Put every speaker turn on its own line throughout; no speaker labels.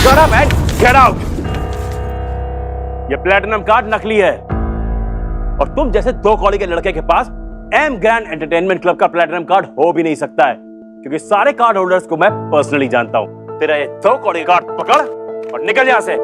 Shut up and get out! ये platinum card नकली है और तुम जैसे दो कौड़ी के लड़के के पास एम ग्रैंड एंटरटेनमेंट क्लब का प्लेटिनम कार्ड हो भी नहीं सकता है, क्योंकि सारे कार्ड होल्डर्स को मैं पर्सनली जानता हूं। तेरा ये दो कौड़ी कार्ड पकड़ और निकल यहां से।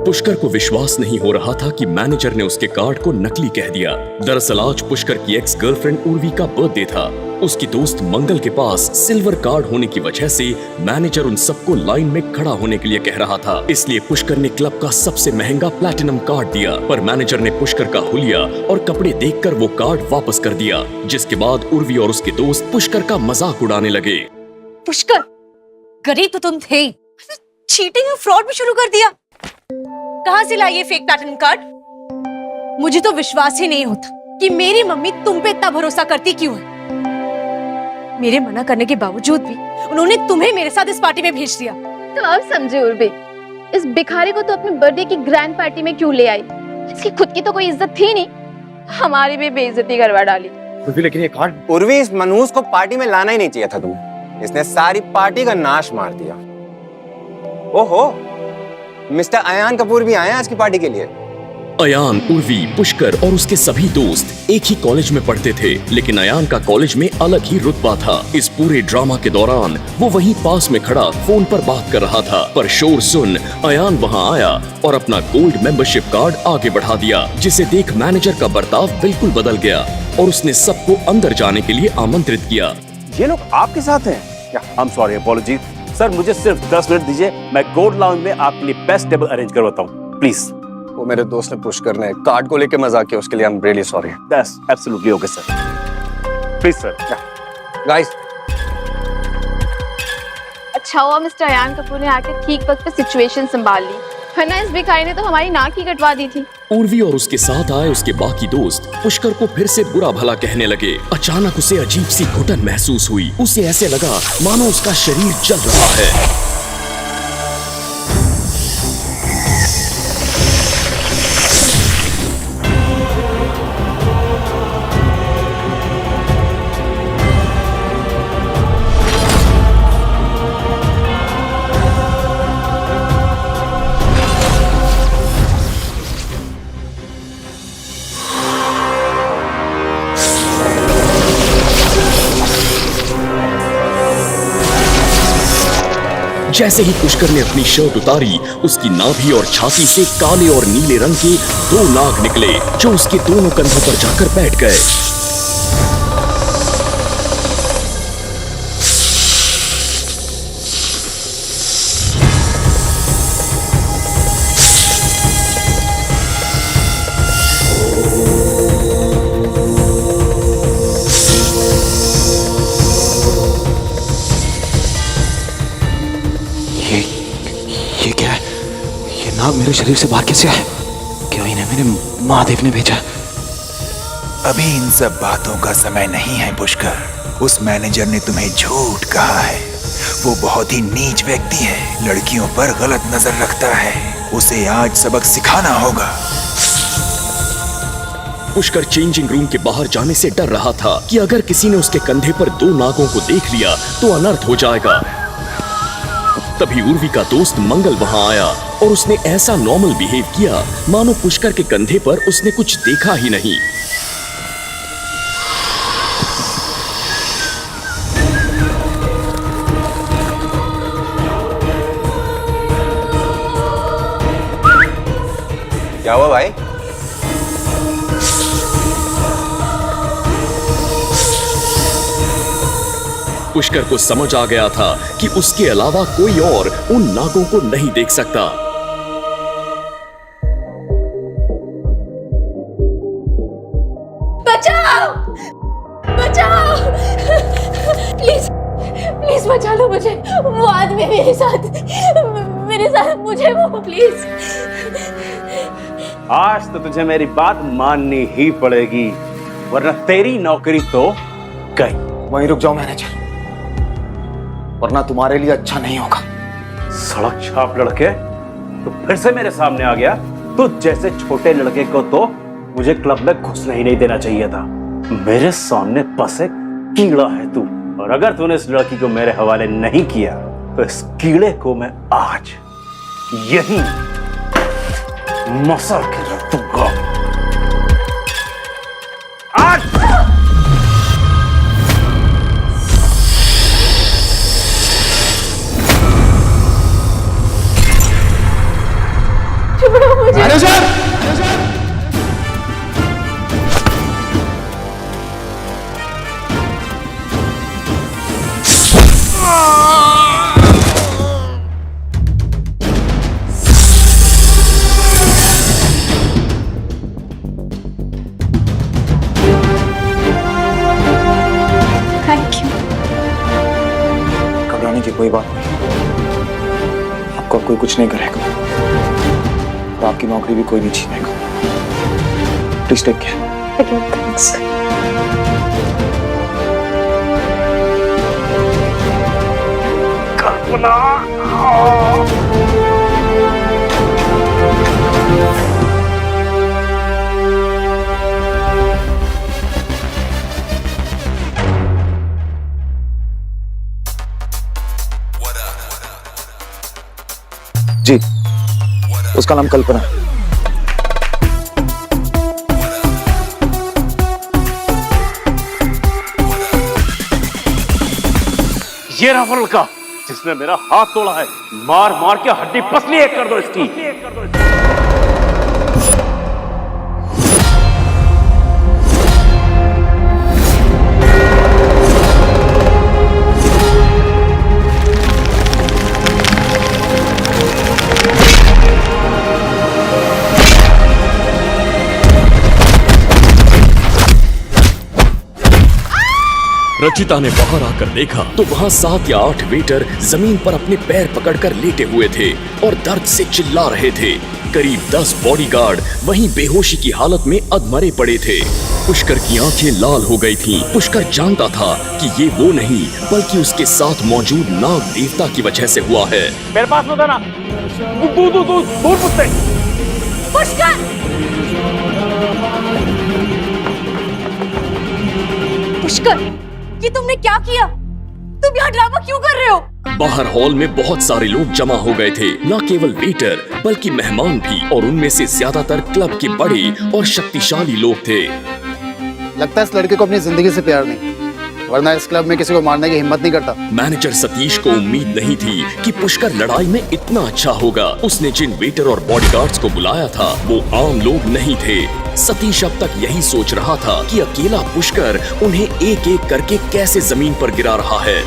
पुष्कर को विश्वास नहीं हो रहा था कि मैनेजर ने उसके कार्ड को नकली कह दिया। दरअसल आज पुष्कर की एक्स गर्लफ्रेंड उर्वी का बर्थडे था। उसकी दोस्त मंगल के पास सिल्वर कार्ड होने की वजह से मैनेजर उन सबको लाइन में खड़ा होने के लिए कह रहा था, इसलिए पुष्कर ने क्लब का सबसे महंगा प्लैटिनम कार्ड दिया। पर मैनेजर ने पुष्कर का हुलिया और कपड़े देखकर वो कार्ड वापस कर दिया, जिसके बाद उर्वी और उसके दोस्त पुष्कर का मजाक उड़ाने लगे।
पुष्कर, गरीब तो तुम थे, चीटिंग और फ्रॉड भी शुरू कर दिया। कहां से लाई ये फेक प्लैटिनम कार्ड? मुझे तो विश्वास ही नहीं होता कि मेरी मम्मी तुम पे इतना भरोसा करती क्यों है। मेरे मना करने के बावजूद भी उन्होंने तुम्हें मेरे साथ इस पार्टी में भेज दिया।
तो अब समझे उर्वी, इस भिखारी को तो अपने बर्थडे की ग्रैंड पार्टी में क्यों ले आई? इसकी खुद की तो कोई इज्जत थी नहीं, हमारी भी बेइज्जती करवा डाली।
लेकिन ये कार्ड
उर्वी, इस मनहूस को पार्टी में लाना ही नहीं चाहिए था तुम्हें। इसने सारी पार्टी का नाश मार दिया। ओहो, मिस्टर अयान कपूर भी आए आज की पार्टी के लिए।
अयान, उर्वी, पुष्कर और उसके सभी दोस्त एक ही कॉलेज में पढ़ते थे, लेकिन अयान का कॉलेज में अलग ही रुतबा था। इस पूरे ड्रामा के दौरान वो वहीं पास में खड़ा फोन पर बात कर रहा था, पर शोर सुन अयान वहां आया और अपना गोल्ड मेंबरशिप कार्ड आगे बढ़ा दिया, जिसे देख मैनेजर का बर्ताव बिल्कुल बदल गया और उसने सबको अंदर जाने के लिए आमंत्रित किया।
ये लोग आपके साथ हैं? I'm sorry, apology. सर, मुझे सिर्फ 10 मिनट दीजिए, मैं गोल्ड लाउंज में आपके लिए बेस्ट टेबल अरेंज करवाता हूँ, प्लीज।
वो मेरे दोस्त ने पुश करने कार्ड को लेके मजाक किया, उसके लिए I am really sorry.
That's absolutely okay, sir. Please, sir.
Guys,
अच्छा हुआ मिस्टर अयान कपूर ने आके ठीक वक्त पे सिचुएशन संभाल ली, वरना इस भिखारी ने तो हमारी नाक ही कटवा दी थी।
उर्वी और उसके साथ आए उसके बाकी दोस्त पुष्कर को फिर से बुरा भला कहने लगे। अचानक उसे अजीब सी घुटन महसूस हुई। उसे ऐसे लगा मानो उसका शरीर जल रहा है। जैसे ही पुष्कर ने अपनी शर्ट उतारी, उसकी नाभि और छाती से काले और नीले रंग के दो नाग निकले, जो उसके दोनों कंधों पर जाकर बैठ गए।
ये क्या है? ये नाग मेरे शरीर से बाहर कैसे आया? क्या इन्हें मेरे महादेव ने भेजा?
अभी इन सब बातों का समय नहीं है पुष्कर। उस मैनेजर ने तुम्हें झूठ कहा है। वो बहुत ही नीच व्यक्ति है, लड़कियों पर गलत नजर रखता है। उसे आज सबक सिखाना होगा।
पुष्कर चेंजिंग रूम के बाहर जाने से डर रहा था कि अगर किसी ने उसके कंधे पर दो नागों को देख लिया तो अनर्थ हो जाएगा। तभी उर्वी का दोस्त मंगल वहां आया और उसने ऐसा नॉर्मल बिहेव किया मानो पुष्कर के कंधे पर उसने कुछ देखा ही नहीं।
क्या हुआ भाई?
पुष्कर को समझ आ गया था कि उसके अलावा कोई और उन नागों को नहीं देख सकता।
बचाओ! बचाओ! प्लीज, प्लीज बचा लो मुझे। वो आदमी मेरे साथ मुझे वो प्लीज।
आज तो तुझे मेरी बात माननी ही पड़ेगी, वरना तेरी नौकरी तो गई।
वहीं रुक जाओ मैनेजर, वरना तुम्हारे लिए अच्छा नहीं होगा।
सड़क छाप लड़के, तो फिर से मेरे सामने आ गया। तो जैसे छोटे लड़के को तो मुझे क्लब में घुसने ही नहीं देना चाहिए था। मेरे सामने बस एक कीड़ा है तू, और अगर तूने इस लड़की को मेरे हवाले नहीं किया तो इस कीड़े को मैं आज यही मसल के रख दूंगा। आज
थैंक यू।
घबराने की कोई बात नहीं, आपको अब कोई कुछ नहीं करेगा और आपकी नौकरी भी कोई नहीं छीनेगा। Please take care.
थैंक्स।
जी, उसका नाम कल्पना है।
ये रहा वो लड़का जिसने मेरा हाथ तोड़ा है। मार मार के हड्डी पसली एक कर दो इसकी।
रचिता ने बाहर आकर देखा तो वहाँ 7 या 8 वेटर जमीन पर अपने पैर पकड़कर लेटे हुए थे और दर्द से चिल्ला रहे थे। करीब 10 बॉडीगार्ड वहीं बेहोशी की हालत में अधमरे पड़े थे। पुष्कर की आंखें लाल हो गई थीं। पुष्कर जानता था कि ये वो नहीं बल्कि उसके साथ मौजूद नाग देवता की वजह से हुआ है।
मेरे पास होता ना, दूर पुछते।
पुष्कर! पुष्कर, ये तुमने क्या किया? तुम यहाँ ड्रामा क्यों कर रहे हो?
बाहर हॉल में बहुत सारे लोग जमा हो गए थे, न केवल वेटर बल्कि मेहमान भी, और उनमें से ज्यादातर क्लब के बड़े और शक्तिशाली लोग थे।
लगता है इस लड़के को अपनी जिंदगी से प्यार नहीं, वरना इस क्लब में किसी को मारने की हिम्मत नहीं करता।
मैनेजर सतीश को उम्मीद नहीं थी कि पुष्कर लड़ाई में इतना अच्छा होगा। उसने जिन वेटर और बॉडीगार्ड्स को बुलाया था वो आम लोग नहीं थे। सतीश अब तक यही सोच रहा था कि अकेला पुष्कर उन्हें एक एक करके कैसे जमीन पर गिरा रहा है।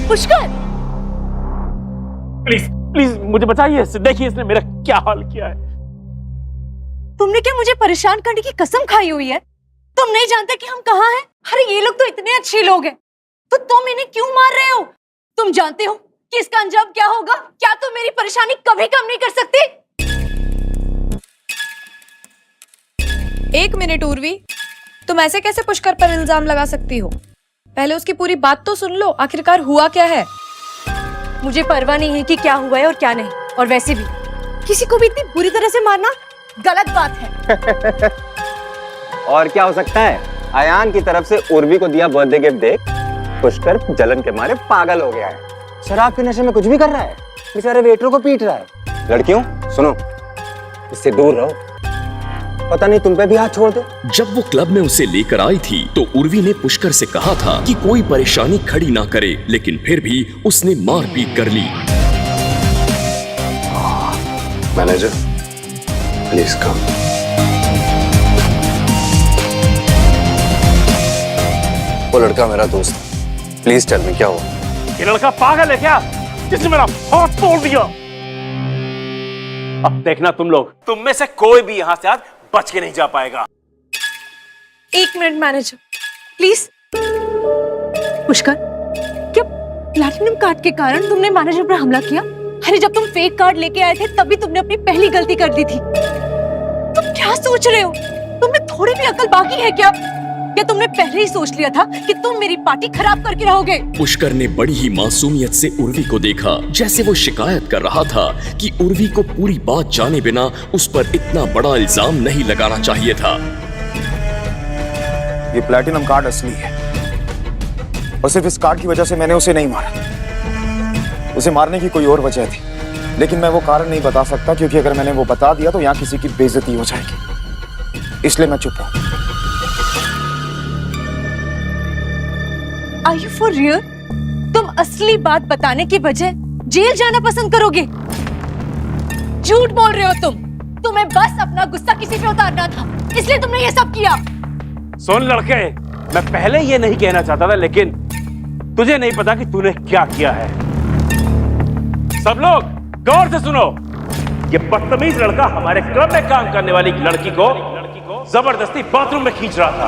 पुष्कर!
प्लीज प्लीज मुझे बचाइए। देखिए इसने मेरा क्या हाल किया है।
तुमने क्या मुझे परेशान करने की कसम खाई हुई है? तुम नहीं जानते कि हम कहाँ हैं? अरे ये लोग तो इतने अच्छे लोग हैं, तो तुम इन्हें क्यों मार रहे हो? तुम जानते हो कि इसका अंजाम क्या होगा? क्या तुम मेरी परेशानी कभी कम नहीं कर सकते?
1 मिनट उर्वी, तुम ऐसे कैसे पुष्कर पर इल्जाम लगा सकती हो? पहले उसकी पूरी बात तो सुन लो, आखिरकार हुआ क्या है?
मुझे परवाह नहीं है कि क्या हुआ है और क्या नहीं, और वैसे भी किसी को भी इतनी बुरी तरह से मारना गलत बात है।
और क्या हो सकता है? अयान की तरफ से उर्वी को दिया बर्थडे गिफ्ट देख पुष्कर जलन के मारे पागल हो गया है। शराब के नशे में कुछ भी कर रहा है, बेचारे वेटरों को पीट रहा है। लड़कियों सुनो, इससे दूर रहो, पता नहीं तुम पे भी हाथ छोड़ दे।
जब वो क्लब में उसे लेकर आई थी तो उर्वी ने पुष्कर से कहा था कि कोई परेशानी खड़ी ना करे, लेकिन फिर भी उसने मारपीट कर ली।
Manager please come. वो लड़का मेरा दोस्त है, प्लीज टेल मी क्या हुआ?
ये लड़का पागल है क्या जिसने मेरा हाथ तोड़ दिया? अब देखना तुम में से कोई भी यहाँ से आज बच के नहीं जा पाएगा।
1 मिनट मैनेजर, प्लीज। पुष्कर, क्या प्लैटिनम कार्ड के कारण तुमने मैनेजर पर हमला किया? अरे जब तुम फेक कार्ड लेके आए थे तभी तुमने अपनी पहली गलती कर दी थी। तुम क्या सोच रहे हो? तुम्हें थोड़ी भी अकल बाकी है क्या? क्या तुमने पहले ही सोच लिया था कि तुम मेरी पार्टी खराब करके रहोगे?
पुष्कर ने बड़ी ही मासूमियत से उर्वी को देखा, जैसे वो शिकायत कर रहा था कि उर्वी को पूरी बात जाने बिना उस पर इतना बड़ा इल्जाम नहीं लगाना चाहिए था।
ये प्लैटिनम कार्ड असली है और सिर्फ इस कार्ड की वजह से मैंने उसे नहीं मारा। उसे मारने की कोई और वजह थी, लेकिन मैं वो कारण नहीं बता सकता क्योंकि अगर मैंने वो बता दिया तो यहाँ किसी की बेइज्जती हो जाएगी, इसलिए मैं चुप हूँ।
Are you for real? तुम असली बात बताने की बजाय जेल जाना पसंद करोगे? झूठ बोल रहे हो तुम। तुम्हें बस अपना गुस्सा किसी पे उतारना था, इसलिए तुमने ये सब किया।
सुन लड़के, मैं पहले ये नहीं कहना चाहता था, लेकिन तुझे नहीं पता कि तूने क्या किया है। सब लोग गौर से सुनो। ये बदतमीज लड़का हमारे क्लब में काम करने वाली लड़की को जबरदस्ती बाथरूम में खींच रहा था।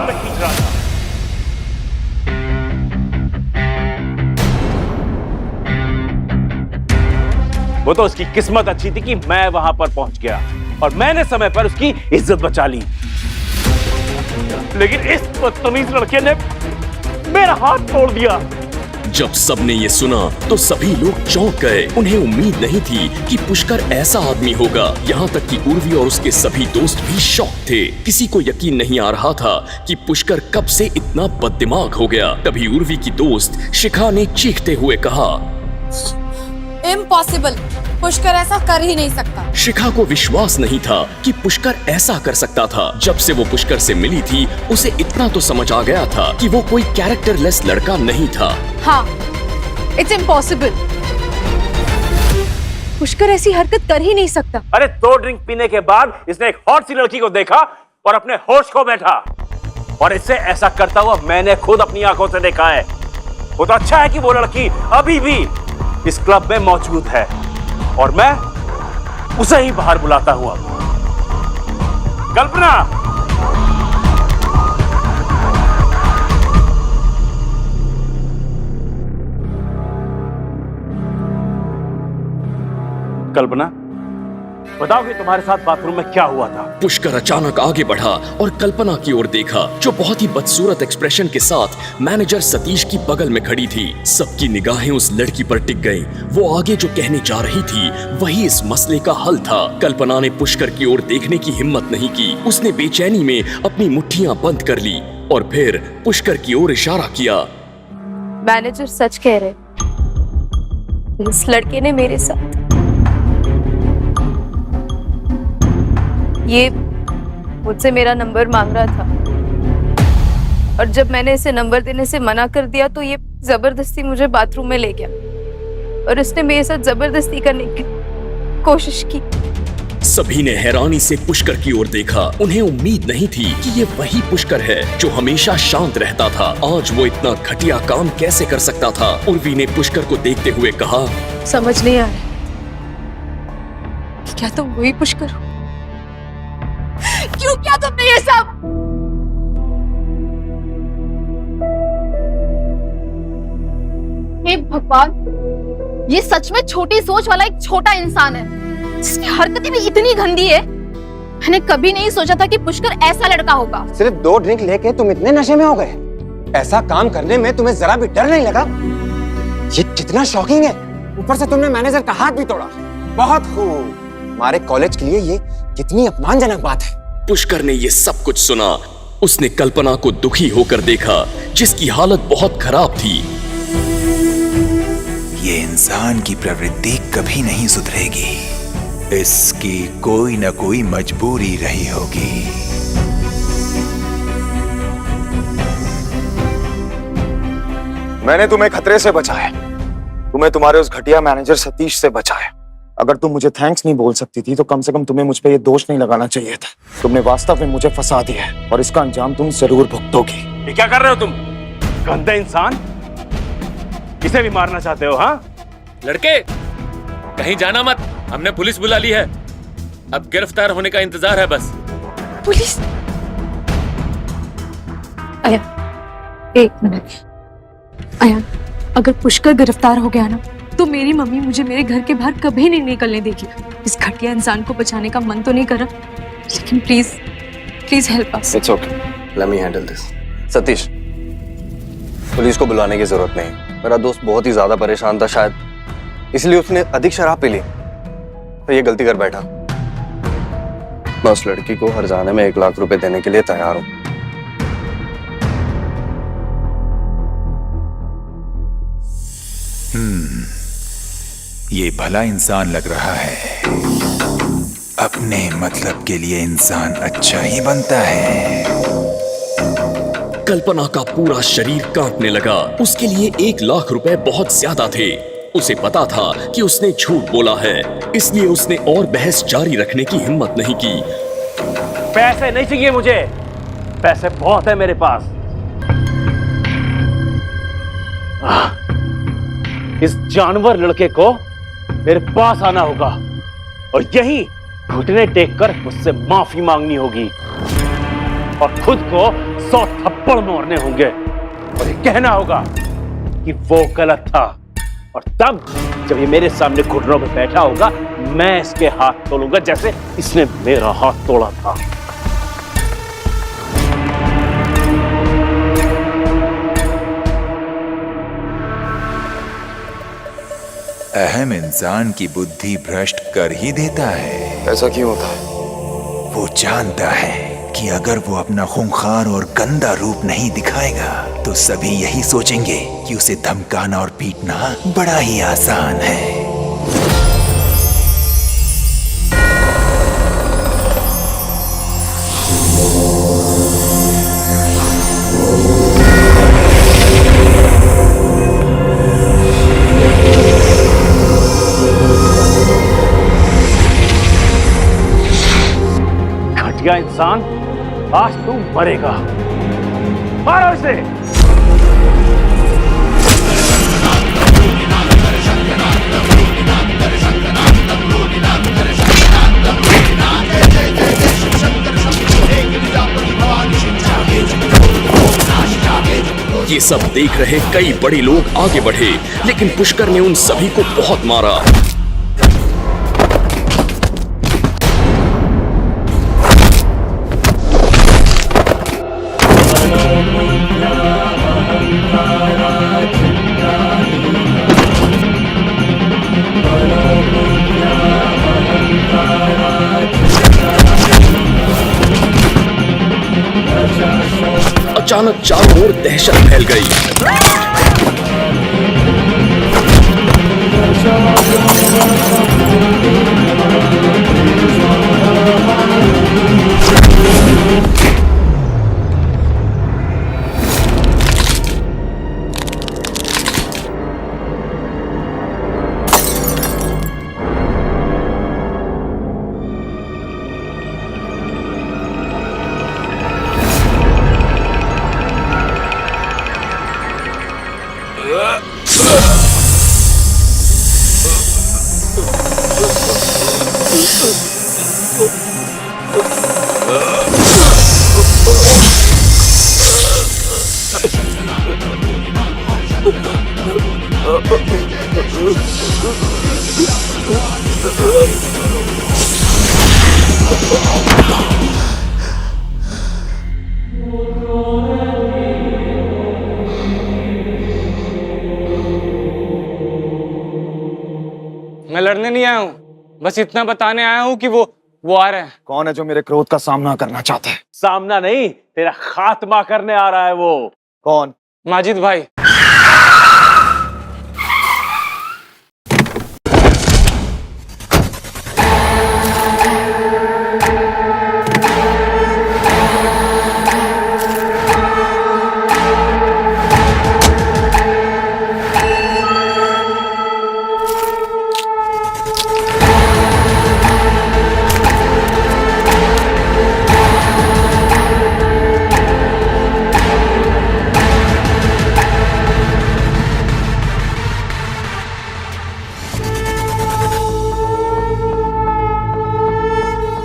वो तो उसकी किस्मत अच्छी थी कि मैं वहां पर पहुंच गया और मैंने समय पर उसकी इज्जत बचा ली, लेकिन इस बदतमीज लड़के ने मेरा हाथ तोड़ दिया।
जब सबने ये सुना तो सभी लोग चौंक गए। उन्हें उम्मीद नहीं थी कि पुष्कर ऐसा आदमी होगा। यहाँ तक कि उर्वी और उसके सभी दोस्त भी शॉक थे। किसी को यकीन नहीं आ रहा था कि पुष्कर कब से इतना बददिमाग हो गया। तभी उर्वी की दोस्त शिखा ने चीखते हुए कहा,
इम्पॉसिबल, पुष्कर ऐसा कर ही नहीं सकता।
शिखा को विश्वास नहीं था कि पुष्कर ऐसा कर सकता था। जब से वो पुष्कर से मिली थी, उसे इतना तो समझ आ गया था कि वो कोई कैरेक्टरलेस लड़का नहीं था।
हाँ, इट्स इम्पॉसिबल। पुष्कर ऐसी हरकत कर ही नहीं सकता।
अरे 2 ड्रिंक पीने के बाद इसने एक हॉट सी लड़की को देखा और अपने होश खो बैठा, और इससे ऐसा करता हुआ मैंने खुद अपनी आंखों से देखा है। वो तो अच्छा है कि वो लड़की अभी भी इस क्लब में मौजूद है और मैं उसे ही बाहर बुलाता हूं। अब कल्पना, कल्पना, बताओ कि तुम्हारे साथ बाथरूम में क्या हुआ था?
पुष्कर अचानक आगे बढ़ा और कल्पना की ओर देखा, जो बहुत ही बदसूरत एक्सप्रेशन के साथ मैनेजर सतीश की बगल में खड़ी थी। सबकी निगाहें उस लड़की पर टिक गईं। वो आगे जो कहने जा रही थी वही इस मसले का हल था। कल्पना ने पुष्कर की ओर देखने की हिम्मत नहीं की। उसने बेचैनी में अपनी मुट्ठियां बंद कर ली और फिर पुष्कर की ओर इशारा किया।
मैनेजर सच कह रहे, इस लड़के ने मेरे साथ ये मुझसे मेरा नंबर मांग रहा था, और जब मैंने इसे नंबर देने से मना कर दिया तो ये जबरदस्ती मुझे बाथरूम में ले गया और इसने मेरे साथ जबरदस्ती करने की कोशिश की।
सभी ने हैरानी से पुष्कर की ओर देखा। उन्हें उम्मीद नहीं थी कि ये वही पुष्कर है जो हमेशा शांत रहता था। आज वो इतना घटिया काम कैसे कर सकता था? उर्वी ने पुष्कर को देखते हुए कहा,
समझ नहीं आ रहा कि क्या तुम वही पुष्कर हो? क्यों किया तुमने ये सब?
हे भगवान, ये सच में छोटी सोच वाला एक छोटा इंसान है जिसकी हरकतें भी इतनी गंदी है। मैंने कभी नहीं सोचा था कि पुष्कर ऐसा लड़का होगा।
सिर्फ 2 ड्रिंक लेके तुम इतने नशे में हो गए? ऐसा काम करने में तुम्हें जरा भी डर नहीं लगा? ये कितना शॉकिंग है। ऊपर से तुमने मैनेजर का हाथ भी तोड़ा। बहुत खूब। हमारे कॉलेज के लिए ये कितनी अपमानजनक बात है।
पुष्कर ने ये सब कुछ सुना। उसने कल्पना को दुखी होकर देखा, जिसकी हालत बहुत खराब थी।
ये इंसान की प्रवृत्ति कभी नहीं सुधरेगी। इसकी कोई न कोई मजबूरी रही होगी।
मैंने तुम्हें खतरे से बचाया, तुम्हें तुम्हारे उस घटिया मैनेजर सतीश से बचाया। अगर तुम मुझे थैंक्स नहीं बोल सकती थी तो कम से कम तुम्हें मुझ पे ये दोष नहीं लगाना चाहिए था। तुमने वास्तव में मुझे फंसा दिया है और इसका अंजाम तुम जरूर भुगतोगी।
ये क्या कर रहे हो तुम? गंदे इंसान, किसे भी मारना चाहते हो? हाँ
लड़के, कहीं जाना मत, हमने पुलिस बुला ली है। अब गिरफ्तार होने का इंतजार है बस।
पुलिस? आया, एक मिनट। आया, अगर पुष्कर गिरफ्तार हो गया ना तो मेरी मम्मी मुझे मेरे घर के बाहर कभी नहीं निकलने देगी। इस घटिया इंसान को बचाने का मन तो नहीं कर रहा, लेकिन please please help us.
It's okay, let me handle this. Satish, police को बुलाने की जरूरत नहीं। मेरा दोस्त बहुत ही ज्यादा परेशान था, शायद इसलिए उसने अधिक शराब पी ली तो ये गलती कर बैठा। मैं उस लड़की को हर्जाने में 1 लाख रुपए देने के लिए तैयार हूं।
ये भला इंसान लग रहा है। अपने मतलब के लिए इंसान अच्छा ही बनता है।
कल्पना का पूरा शरीर कांपने लगा। उसके लिए 1 लाख रुपए बहुत ज्यादा थे। उसे पता था कि उसने झूठ बोला है, इसलिए उसने और बहस जारी रखने की हिम्मत नहीं की।
पैसे नहीं चाहिए मुझे, पैसे बहुत है मेरे पास। इस जानवर लड़के को मेरे पास आना होगा और यही घुटने टेक कर उससे माफी मांगनी होगी और खुद को 100 थप्पड़ मारने होंगे और ये कहना होगा कि वो गलत था। और तब जब ये मेरे सामने घुटनों पे बैठा होगा, मैं इसके हाथ तोड़ूंगा जैसे इसने मेरा हाथ तोड़ा था।
अहम इंसान की बुद्धि भ्रष्ट कर ही देता है।
ऐसा क्यों होता है?
वो जानता है कि अगर वो अपना खूंखार और गंदा रूप नहीं दिखाएगा तो सभी यही सोचेंगे कि उसे धमकाना और पीटना बड़ा ही आसान है।
घटिया इंसान, आज तू मरेगा। मारो इसे।
ये सब देख रहे कई बड़े लोग आगे बढ़े, लेकिन पुष्कर ने उन सभी को बहुत मारा। अचानक चारों ओर दहशत फैल गई।
मैं लड़ने नहीं आया हूँ, बस इतना बताने आया हूँ कि वो आ रहे हैं।
कौन है जो मेरे क्रोध का सामना करना चाहता है?
सामना नहीं, तेरा खात्मा करने आ रहा है वो।
कौन?
माजिद भाई।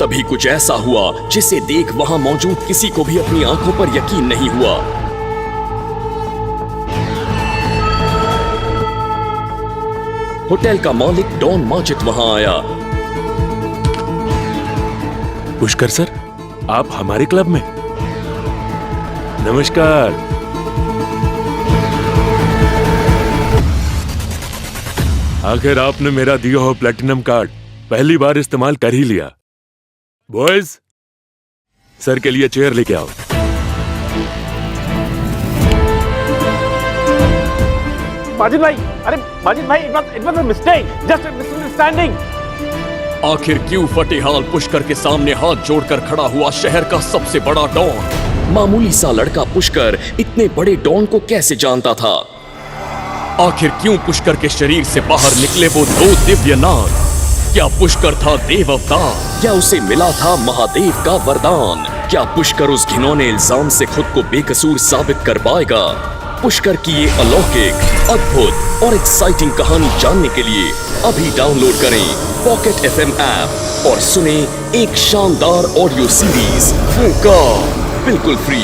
तभी कुछ ऐसा हुआ जिसे देख वहां मौजूद किसी को भी अपनी आंखों पर यकीन नहीं हुआ। होटल का मालिक डॉन माजिद वहां आया।
पुष्कर सर, आप हमारे क्लब में? नमस्कार। आखिर आपने मेरा दिया हुआ प्लैटिनम कार्ड पहली बार इस्तेमाल कर ही लिया। बॉयज, सर के लिए चेयर लेके आओ।
माजिद भाई, अरे माजिद भाई, it was a mistake, just a misunderstanding.
आखिर क्यों फतेहाल पुष्कर के सामने हाथ जोड़कर खड़ा हुआ शहर का सबसे बड़ा डॉन? मामूली सा लड़का पुष्कर इतने बड़े डॉन को कैसे जानता था? आखिर क्यों पुष्कर के शरीर से बाहर निकले वो दो दिव्य नाग? क्या पुष्कर था देव अवतार? क्या उसे मिला था महादेव का वरदान? क्या पुष्कर उस घिनौने इल्जाम से खुद को बेकसूर साबित कर पाएगा? पुष्कर की ये अलौकिक, अद्भुत और एक्साइटिंग कहानी जानने के लिए अभी डाउनलोड करें पॉकेट FM ऐप और सुने एक शानदार ऑडियो सीरीज फूंकार, बिल्कुल फ्री।